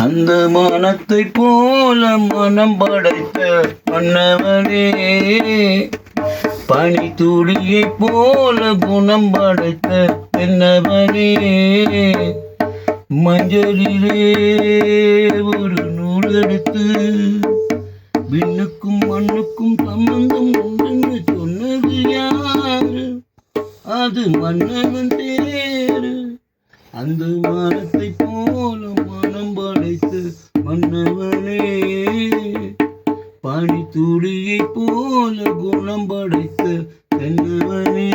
அந்த மனத்தை போல மனம் படைத்த மன்னவனே, பனி துளியை போல குணம் படைத்த என்னவனே, மஞ்சளிலே ஒரு நூல் எடுத்து விண்ணுக்கும் மண்ணுக்கும் சம்பந்தம் உண்டுன்னு சொன்னது யாரு? அது மன்னவன் தேரு. அந்த மனத்தை போல மனம் படைத்து மன்னவனே, பனி துளியை போல குணம் படைத்த தென்னவனே.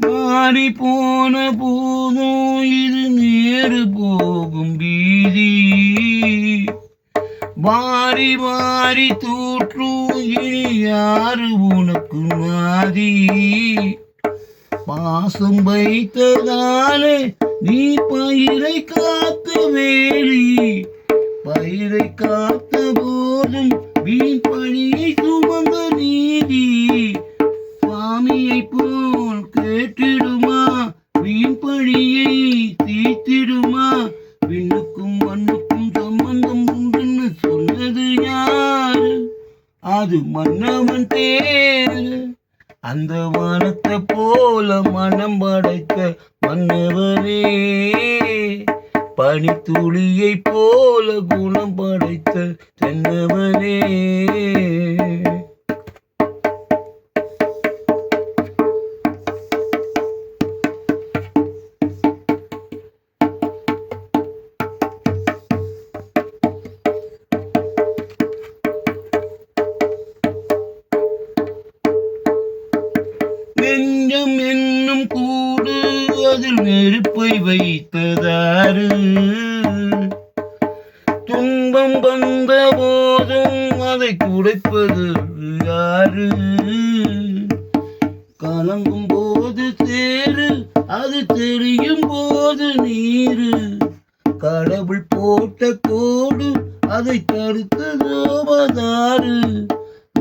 மாறி போன போதும் இது நேரு போகும் வீதி, வாரி வாரி தூற்றும் இனி யாரு உனக்கு மாதி? பாசம் வைத்ததாலே நீ பயிரை காத்த வேலி, பயிரை காத்த போதும் வீண் பணியை சுமந்த நீதி, சுவாமியை போல் கேட்டிடுமா வீண் பணியை தீர்த்திடுமா? விண்ணுக்கும் மண்ணுக்கும் சம்பந்தம் உண்டுன்னு சொன்னது யாரு? அது மன்னவன் தேரு. அந்த வானத்தை போல மனம் படைத்த மன்னவனே, பனி துளியை போல குணம் படைத்த தென்னவனே. நெஞ்சம் என்னும் கூடு அதில் நெருப்பை வைத்ததாரு? துன்பம் வந்த போதும் அதை குடைப்பது யாரு? கலங்கும் போது தேரு, அது தெரியும் போது நீரு, கடவுள் போட்ட கோடு அதை தடுத்ததோபதாரு.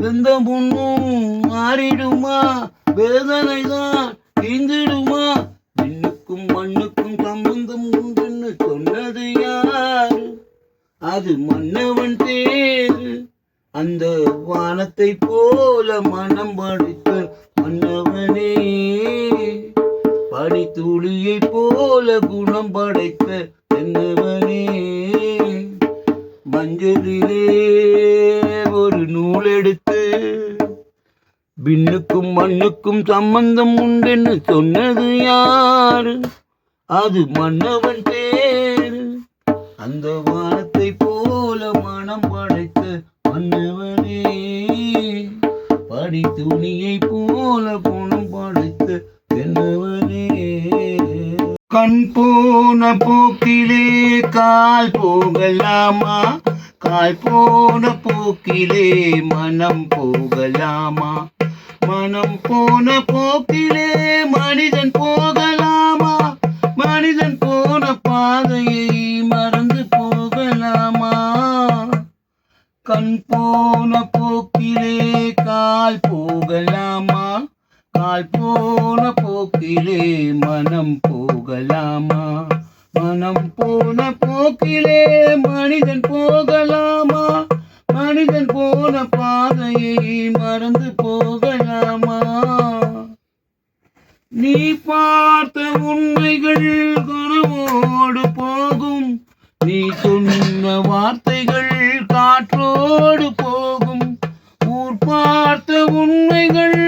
வெந்த முன்னும் மாறிடுமா வேதனை தான் தீர்ந்திடுமா? விண்ணுக்கும் மண்ணுக்கும் சம்பந்தம் உண்டுன்னு சொன்னது யாரு? அது மன்னவன் தேரு. அந்த வானத்தை போல மனம் படைத்த மன்னவனே, பனி துளியை போல குணம் படைத்த என்னவனே, மஞ்சளிலே ஒரு நூல் எடுத்து விண்ணுக்கும் மண்ணுக்கும் சம்பந்தம் உண்டுன்னு சொன்னது யாரு? அது மன்னவன் தேரு. அந்த வானத்தை போல மனம் படைத்த மன்னவனே, பனி துணியை போல குணம் படைத்த தென்னவனே. கண் போன போக்கிலே கால் போகலாமா? கால் போன போக்கிலே மனம் போகலாமா? மனம் போன போக்கிலே மனிதன் போகலாமா? மனிதன் போன பாதையை மறந்து போகலாமா? கண் போன போக்கிலே கால் போகலாமா? கால் போன போக்கிலே மனம் போகலாமா? மனம் போன போக்கிலே மனிதன் போகலாமா? மனிதன் போன பாதையை மறந்து போகலாமா? நீ பார்த்த உண்மைகள் கனவோடு போகும், நீ சொன்ன வார்த்தைகள் காற்றோடு போகும். ஊர் பார்த்த உண்மைகள்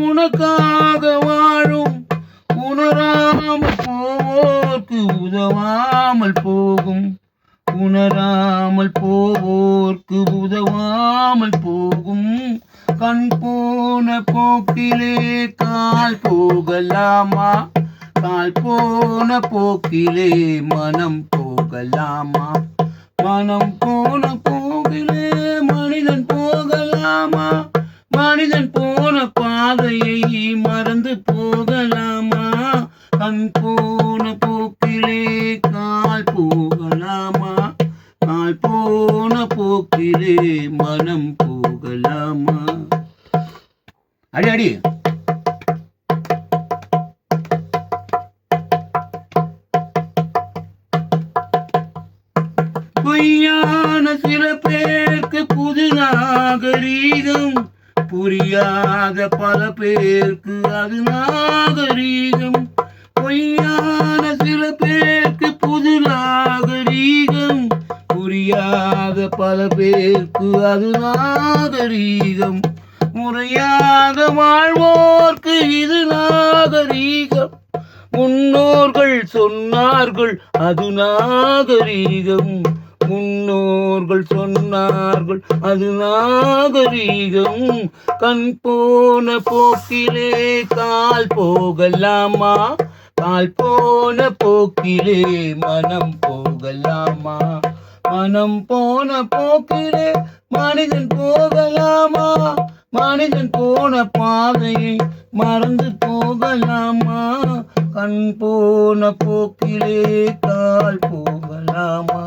உனக்காக வாழும், உணராமல் போவோர்க்கு உதவாமல் போகும். உணராமல் போவோர்க்கு உதவாமல் போகும். கண் போன போக்கிலே கால் போகலாமா? கால் போன போக்கிலே மனம் போகலாமா? மனம் போன போக்கிலே மனிதன் போகலாமா? மனிதன் போன பாதையை மறந்து போகலாமா? கண் போன போக்கிலே கால் போகலாமா? கால் போன போக்கிலே மனம் போகலாமா? அடி அடி. பொய்யான சில பேருக்கு புது நாகரீகம், புரியாத பல பேருக்கு அது நாகரீகம். பொய்யான சில பேருக்கு புது நாகரீகம், புரியாத பல பேருக்கு அது நாகரீகம். முறையாக வாழ்வோர்க்கு இது நாகரீகம், முன்னோர்கள் சொன்னார்கள் அது நாகரீகம். முன்னோர்கள் சொன்னார்கள் அது நாகரீகம். கண் போன போக்கிலே கால் போகலாமா, கால் போன போக்கிலே மனம் போகலாமா, மனம் போன போக்கிலே மனிதன் போகலாமா, மனிதன் போன பாதையை மறந்து போகலாமா. கண் போன போக்கிலே கால் போகலாமா,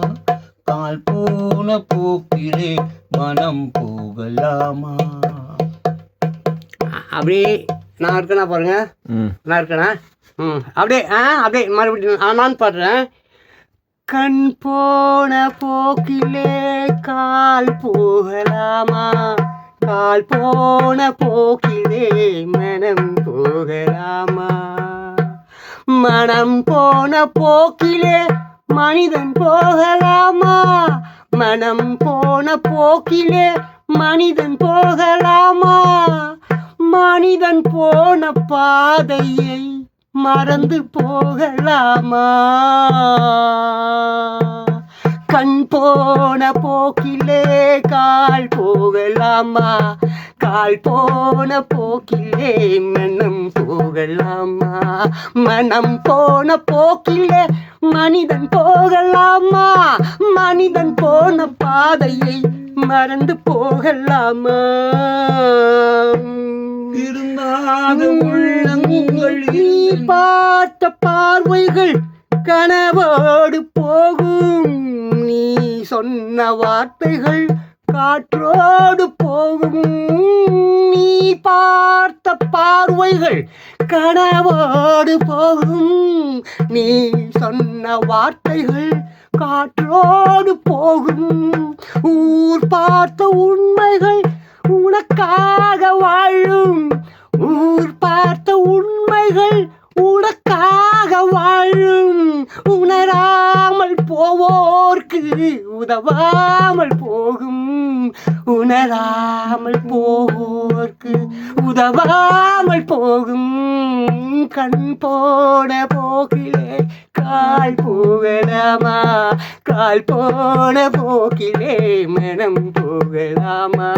கால் போன போக்கிலே மனம் போகலாமா. அப்படியே நான் இருக்கேனா பாருங்க, நான் இருக்கேனா? அப்படியே அப்படியே மறுபடியும் நான் பாடுறேன். கண் போன போக்கிலே கால் போகலாமா, கால் போன போக்கிலே மனம் போகலாமா, மனம் போன போக்கிலே மனிதன் போகலாமா, மனம் போன போக்கிலே மனிதன் போகலாமா, மனிதன் போன பாதையை மறந்து போகலாமா. கண் போன போக்கிலே கால் போகலாமா, கால் போன போக்கிலே மனம் போகலாமா, மனம் போன போக்கிலே மனிதன் போகலாமா, மனிதன் போன பாதையை மறந்து போகலாமா. இருந்தாத உள்ளங்கள் பார்த்த பார்வைகள் கனவோடு போகும், நீ சொன்ன வார்த்தைகள் காற்றோடு போகும். நீ பார்த்த பார்வைகள் கனவோடு போகும், நீ சொன்ன வார்த்தைகள் காற்றோடு போகும். ஊர் பார்த்த உண்மைகள் உனக்காக வாழும், ஊர் பார்த்த உண்மைகள் உனக்காக வாழும். உணராமல் போவோர்க்கு உதவாமல் போகும், உணராமல் போவோர்க்கு உதவாமல் போகும். கண் போன போக்கிலே கால் போகலாமா, கால் போன போக்கிலே மனம் போகலாமா,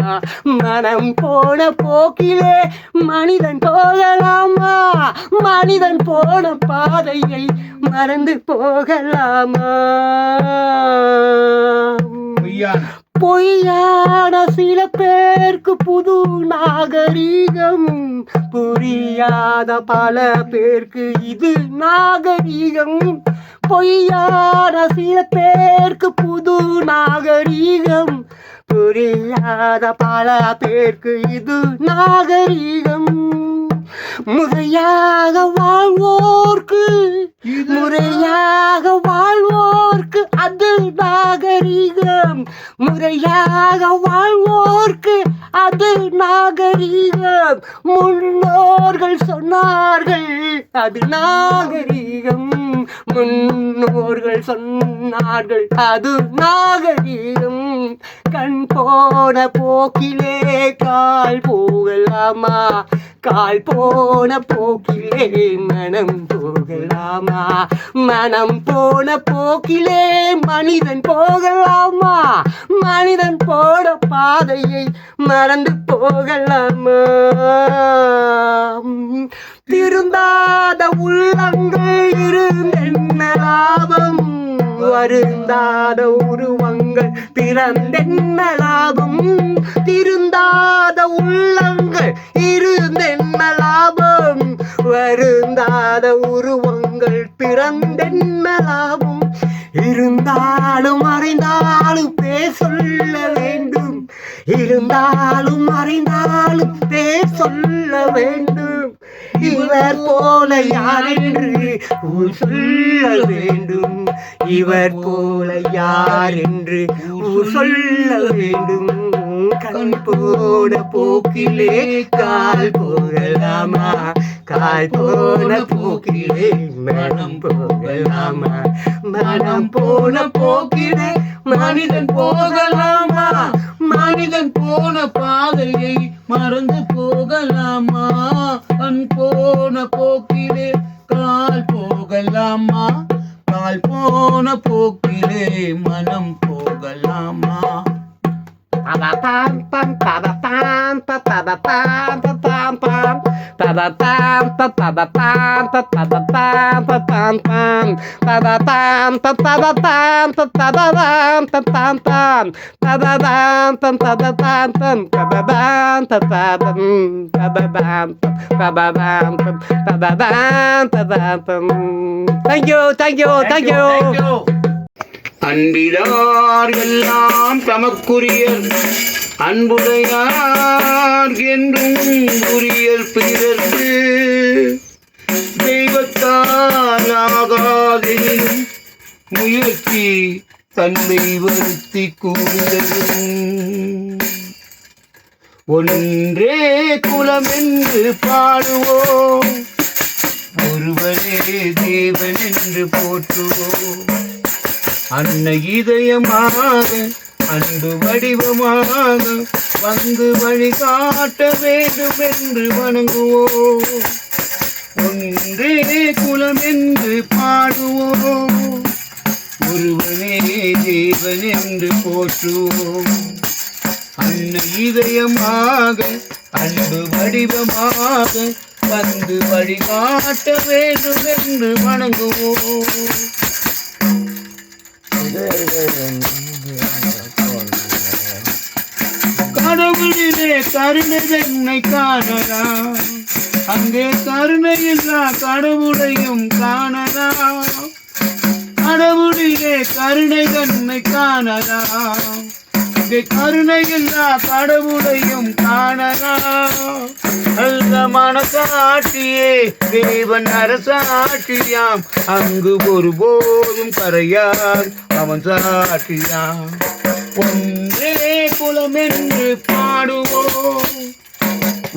மனம் போன போக்கிலே மனிதன் போகலாமா, மனிதன் போன பாதையை மறந்து போகலாமா. பொய்யான சில பேருக்கு புது நாகரீகம், புரியாத பல பேருக்கு இது நாகரீகம். பொய்யான சில பேருக்கு புது நாகரீகம், புரியாத பல பேருக்கு இது நாகரீகம். முறையாக வாழ்வோர்க்கு, முறையாக வாழ்வோர்க்கு அது நாகரீகம், முறையாக வாழ்வோர்க்கு அது நாகரீகம். முன்னோர்கள் சொன்னார்கள் அது நாகரீகம், முன்னோர்கள் சொன்னார்கள் அது நாகரீகம். கண் போன போக்கிலே கால் போகலாமா, கால் போன போக்கிலே மனம் போகலாமா, மனம் போன போக்கிலே மனிதன் போகலாமா, மனிதன் போன பாதையை மறந்து போகலாமா. திருந்தாத உள்ளங்கள் இருந்தென்ன லாபம், வருந்தாத உருவங்கள் பிறந்தென்ன லாபம். திருந்தாத உள்ளங்கள் இருந்தென்ன லாபம், வருந்தாத உருவங்கள் பிறந்தென்ன லாபம். இருந்தாலும் மறைந்தாலும் பேர் சொல்ல வேண்டும். இருந்தாலும் மறைந்தாலும் பேர் சொல்ல வேண்டும். இவர் போல யார் என்று ஊர் சொல்ல வேண்டும். இவர் போல யார் என்று ஊர் சொல்ல வேண்டும். கண் போன போக்கிலே கால் போகலாமா? கால் போன போக்கிலே மனம் போகலாமா? மனம் போன போக்கிலே மனிதன் போகலாமா? மனிதன் போன பாதையை மறந்து போகலாமா? கண் போன போக்கிலே கால் போகலாமா? கால் போன போக்கிலே மனம் போகலாமா? Thank you. அன்பிலார் எல்லாம் தமக்குரியர், அன்புடையார் என்றும் உரியர் பிறர்க்கு. தெய்வத்தால் ஆகாதெனினும் முயற்சி தன்னை வருத்தி கூறுதலும். ஒன்றே குலம் என்று பாடுவோம், ஒருவரே தேவன் என்று போற்றுவோம். அன்னை இதயமாக அன்பு வடிவமாக வந்து வழிகாட்ட வேண்டும் என்று வணங்குவோம். ஒன்றே குலம் என்று பாடுவோம், ஒருவனே தேவன் என்று போற்றுவோம். அன்னை இதயமாக அன்பு வடிவமாக வந்து வழிகாட்ட வேண்டும் என்று வணங்குவோம். கடவுளிலே கருணை தன்னை காணலாம், அங்கே கருணை இல்லா கடவுளையும் காணலாம். கடவுளிலே கருணை தன்னை காணலாம், அங்கே கருணை இல்லா கடவுளையும் காணலாம். நல்ல மனசாட்சியே தேவன் அரசாட்சியாம், அங்கு ஒருபோதும் கரையார் அவன் சாட்சியாம். ஒன்றே குலம் என்று பாடுவோம்,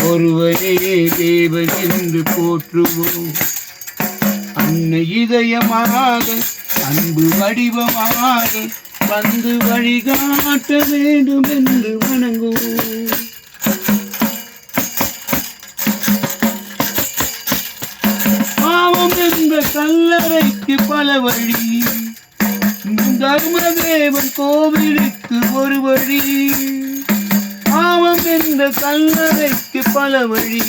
ஒருவரே தேவன் என்று போற்றுவோம். அன்னை இதயமாக அன்பு வடிவமாக வந்து வழிகாட்ட வேண்டும் என்று வணங்குவோம். பாவம் என்ற கல்லறைக்கு பல வழி, தர்மதேவன் கோவிலுக்கு ஒரு வழி. பாவம் என்ற கல்லறைக்கு பல வழி,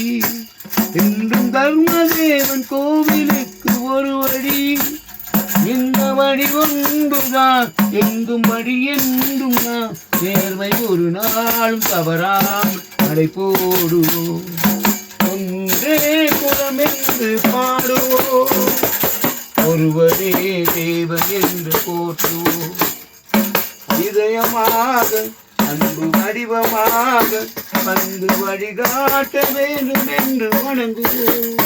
என்றும் தர்மதேவன் கோவிலுக்கு ஒரு வழி. இந்த வழி ஒன்றுதான் எங்கும் வழி என்றும் தான், நேர்மை ஒரு நாளும் தவறாமல் நடை போடுவோம். ஒன்றே குலம் என்று பாடுவோம், ஒருவரே தேவன் என்று போற்றுவோம். இதயமாக அன்பு வடிவமாக வந்து வழிகாட்ட வேண்டும் என்று வணங்குவோம்.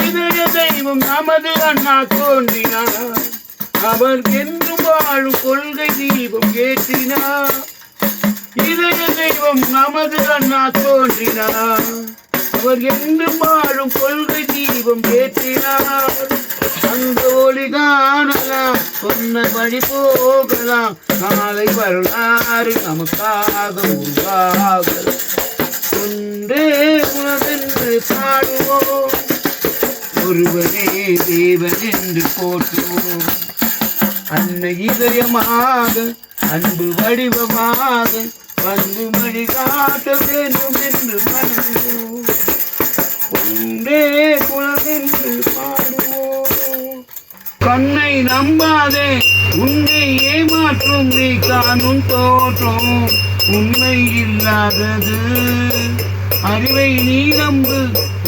இதய தெய்வம் நமது அண்ணா தோன்றினார், அவர் என்றும் வாழும் கொள்கை தீபம் ஏற்றினார். இதய தெய்வம் நமது அண்ணா தோன்றினார், அவர் என்றும் வாழும் கொள்கை தீபம் ஏற்றினார். அந்த ஒளி காணலாம், சொன்ன வழி போகலாம், நாளை வரலாறு நமக்காக உருவாகலாம். ஒன்றே உணவென்று பாடுவோம், ஒருவனே தேவன் என்று போற்றுவோம். அன்னை இதயமாக அன்பு வடிவமாக வந்து வழிகாட்ட வேண்டும் என்று வணங்குவோம். ஒன்றே குலம் என்று பாடுவோம். கண்ணை நம்பாதே உன்னை ஏமாற்றும் நீ காணும் தோற்றம் உண்மை இல்லாதது. அறிவை நீ நம்பு,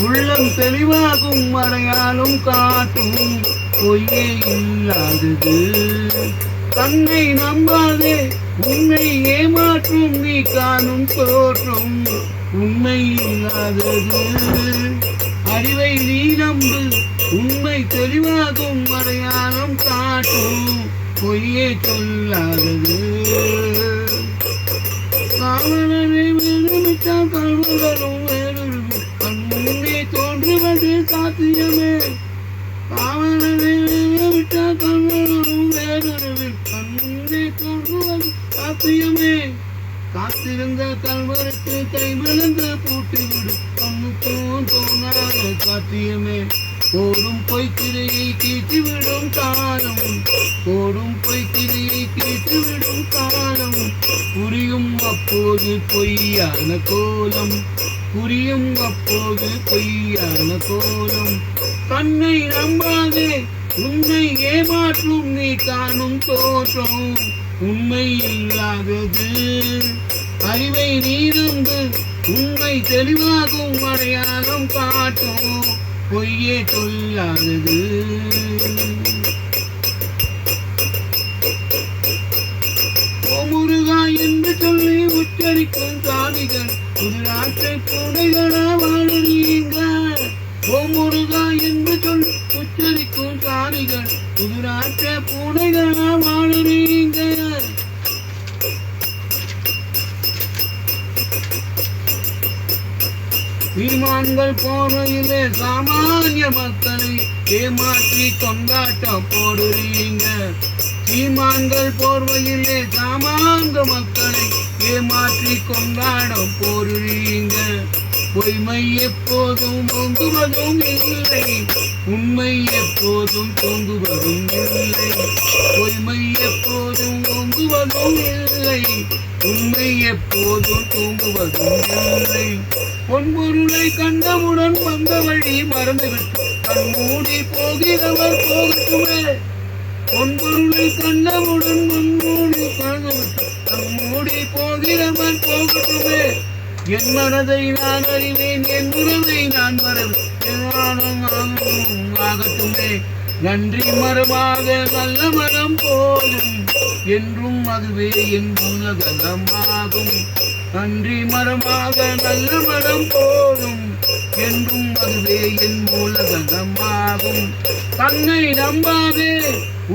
உள்ளம் தெளிவாகும், அடையாளம் காட்டும், பொய்யே இல்லாதது. தன்னை நம்பாதே, உன்னை ஏமாற்றும் நீ காணும் தோற்றம் உண்மை இல்லாதது. அறிவை நீ நம்பு, உண்மை தெளிவாகும், அடையாளம் காட்டும், பொய்யே சொல்லாதது. காவலரை வேணுமிட்டால் கல்வர்களும் வேறொரு கண்முன்னே தோன்றுவது சாத்தியமே. காவலரை வேணுமிட்டால் கல்வர்களும் வேறொரு கண்முன்னே தோன்றுவது சாத்தியமே. காத்திருந்த கல்வருக்கு கைவிழுந்து பூட்டிவிடும் கண்ணுக்கும் தோணாத சாத்தியமே. போடும் பொய்க்கிரையை கீழ்த்திவிடும் காலம், போடும் பொய்க்கிரையை கீழ்த்திவிடும் காலம். புரியும் அப்போது பொய்யான கோலம், புரியும் அப்போது பொய்யான கோலம். கண்ணை நம்பாதே, உன்னை ஏமாற்றும் நீ காணும் தோற்றம் உண்மை இல்லாதது. அறிவை நீ நம்பு, உண்மை தெளிவாகும், அடையாளம் காட்டும், பொய்யே சொல்லாதது. ஓ முருகா என்று சொல்லி உச்சரிக்கும் சாமிகள் புதுநாட்டை பூனைகளா வாழுறீங்க. ஓ முருகா என்று சொல்லி உச்சரிக்கும் சாமிகள் புதுநாட்டை பூனைகளா வாழுறீங்க. சீமான்கள் போர்வையிலே சாமானிய மக்களை ஏமாற்றி கொண்டாட்டம் போடுறீங்க. சீமான்கள் போர்வையிலே சாமானிய மக்களை ஏமாற்றி கொண்டாடம் போடுறீங்க. பொய்மை எப்போதும் பொங்குவதும் இல்லை, உண்மை எப்போதும் பொங்குவதும் இல்லை. பொய்மை எப்போதும் பொங்குவதும் இல்லை, உண்மை எப்போதும் தூங்குவதும் இல்லை. பொன்பொருளை கண்டவுடன் வந்த வழி மறந்துவிட்டு கண்மூடி போகிறவர் போகட்டுமே. பொன்பொருளை கண்டவுடன் முன்மூடி கண்ணுவிட்டு கண்மூடி போகிறவர் போகட்டுமே. என் மனதை நான் அறிவேன், என் உறவை நான் மறவேன் ஆகட்டுமே. நன்றி மரமாக நல்ல மரம் போதும், என்றும் அதுவே என் உலகமாகும். நன்றி மரமாக நல்ல மரம் போதும், என்றும் அதுவே என் உலகமாகும். தன்னை நம்பாதே,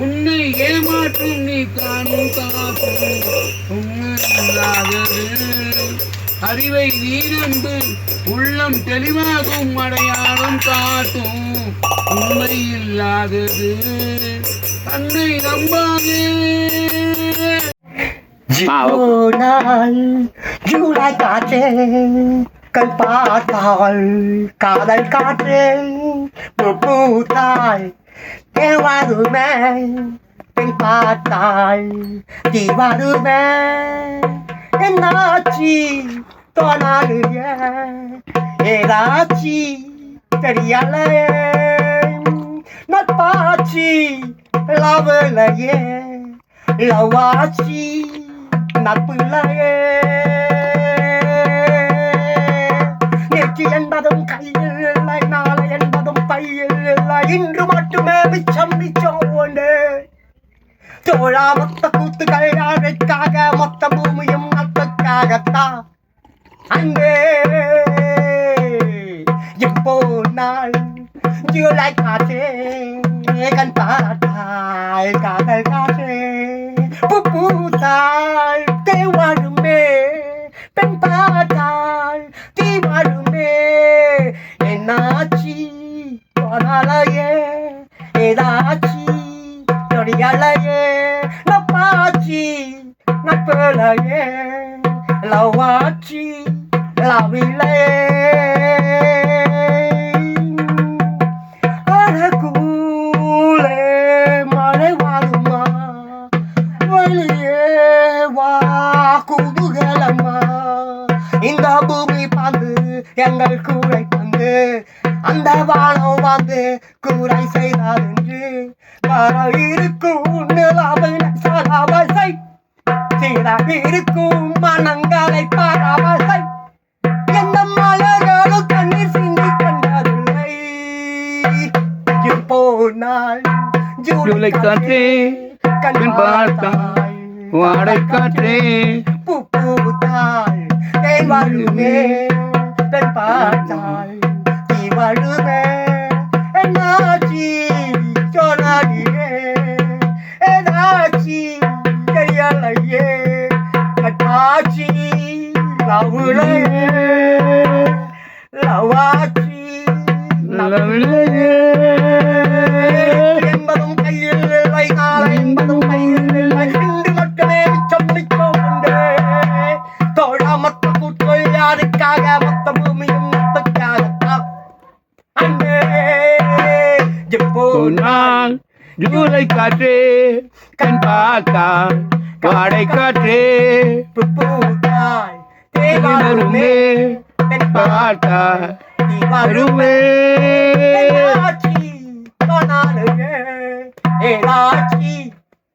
உன்னை ஏமாற்றும் நீ காணும் காக்கும் உண்மையாகவே. அறிவை நீ நம்பு, உள்ளம் தெளிவாகும், அடையாளம் காட்டும், உண்மை இல்லாதது. தன்னை நம்பாதே. நாள் ஜூலை காற்றே கண் பார்த்தாள் காதல் காற்றே பூத்தாள் தேவாருமே பெண் பார்த்தாள் தீவாருமே. என்னாச்சி தோணாலுய ஏதாச்சி தெரியல நட்பாச்சி லவலையே லவாச்சி நட்புலையே. நேற்று என்பதும் கையில் இல்லை, நாளை என்பதும் பையில் இல்லை, இன்று மட்டுமே மிச்சம் மிச்சம் ஒன்று. தோழா மொத்த கூத்துக்கள் யாருக்காக, மொத்த பூமியும் நட்புக்காகத்தான். அங்கே இப்போ நாள் ஜூலை காற்றே கண் பார்த்தாள் காதல் காற்றே பூத்தாள் தேவாழுமே பெண் பார்த்தாள் தீவாழுமே. என்னாச்சி போனாலையே ஏதாச்சி தொடியலையே நப்பாச்சி நட்பலையே லவாச்சி லவிலையே. இந்த பூமி பார்த்து எங்கள் கூரை தந்து அந்த வானம் வந்து கூரை செய்தார் என்று வர இருக்கும் நிலாவை சீராக இருக்கும் மனங்களை பாராவசை எந்த மலர்களும் கண்ணீர் சிந்தி கண்டதில்லை போனால் ஜூலை காற்றே கண் பார்த்தாய் வாடை காற்றே பூத்தாள் தேன் வாழுமே பெண் பார்த்தாள் தீ வாழுமே என்னாச்சி சொன்னாடியே ஏதாச்சி தெரியலையே கட்டாச்சி லவுலையே லவாச்சி லவ்லையே என்பதும் கையில் இல்லை நாளை என்பதும் கையில் இல்லை இன்று மட்டுமே மிச்சம் நிற்கும் உண்டு தோழா மொத்த கூட்கள் யாருக்காக மொத்த பூமியும் மொத்தக்காகத்தான் அண்ணே போனால் ஜூலை காற்றே கண் பார்த்தாய் வாடை காற்றே பூத்தாய் வருமே பெண் பார்த்தாய் தீ வருமே வருமே ஏதாச்சி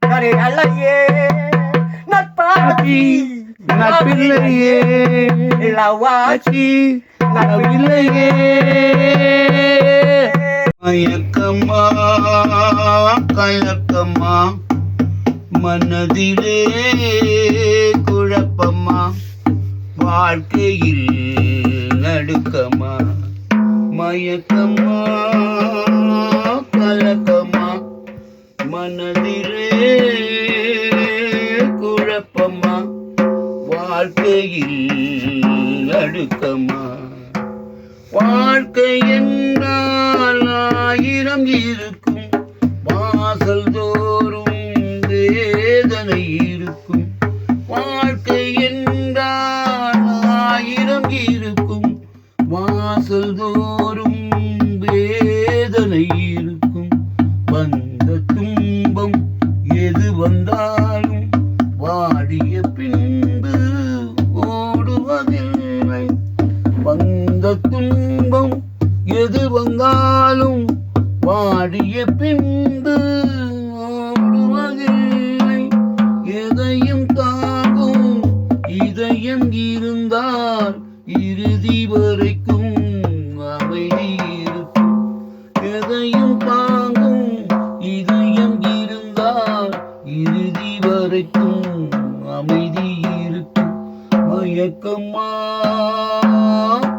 கரை அல்லையே நட்பாச்சி நட்பில்லையே லவாச்சி நட்பில்லையே மயக்கமா கலக்கமா மனதிலே குழப்பமா வாழ்க்கையில் நடுக்கமா மயக்கமா கலக்கமா மனதிலே குழப்பமா வாழ்க்கையில் நடுக்கமா வாழ்க்கை என்றால் 1000 இருக்கும் வாசல் தோறும் வேதனை இருக்கும் வாழ்க்கை என்றால் 1000 இருக்கும் வாசல் தோறும் வேதனை இருக்கும் வந்த துன்பம் எது வந்தாலும் வாடிய பின்பு ஓடுவதில்லை வந்த துன்பம் எது வந்தாலும் வாடிய பின்பு ஓடுவதில்லை எதையும் தாங்கும் இதயம் இருந்தால் இறுதி வரைக்கும் அமைதி இருக்கும் எதையும் தாங்கும் இதயம் இருந்தால் இறுதி வரைக்கும் அமைதி இருக்கும் மயக்கமா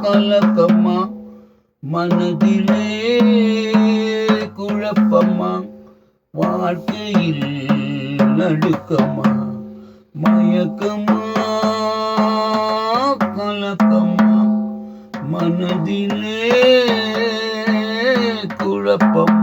கலக்கமா மனதிலே குழப்பமா வாழ்க்கையில் நடுக்கமா மயக்கமா கலக்கமா மனதிலே குழப்பமா